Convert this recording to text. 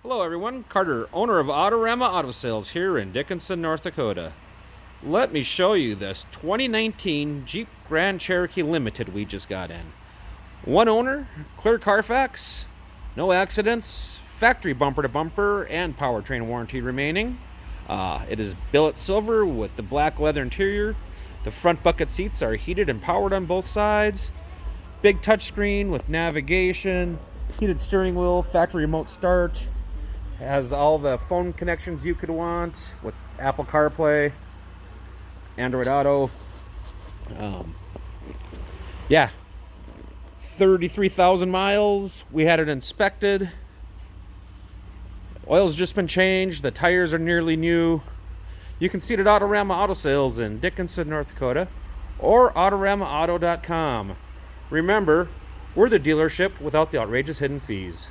Hello everyone, Carter, owner of Autorama Auto Sales here in Dickinson, North Dakota. Let me show you this 2019 Jeep Grand Cherokee Limited we just got in. One owner, clear Carfax, no accidents, factory bumper to bumper, and powertrain warranty remaining. It is billet silver with the black leather interior. The front bucket seats are heated and powered on both sides. Big touchscreen with navigation, heated steering wheel, factory remote start. Has all the phone connections you could want with Apple CarPlay, Android Auto. Yeah, 33,000 miles. We had it inspected. Oil's just been changed. The tires are nearly new. You can see it at Autorama Auto Sales in Dickinson, North Dakota, or AutoramaAuto.com. Remember, we're the dealership without the outrageous hidden fees.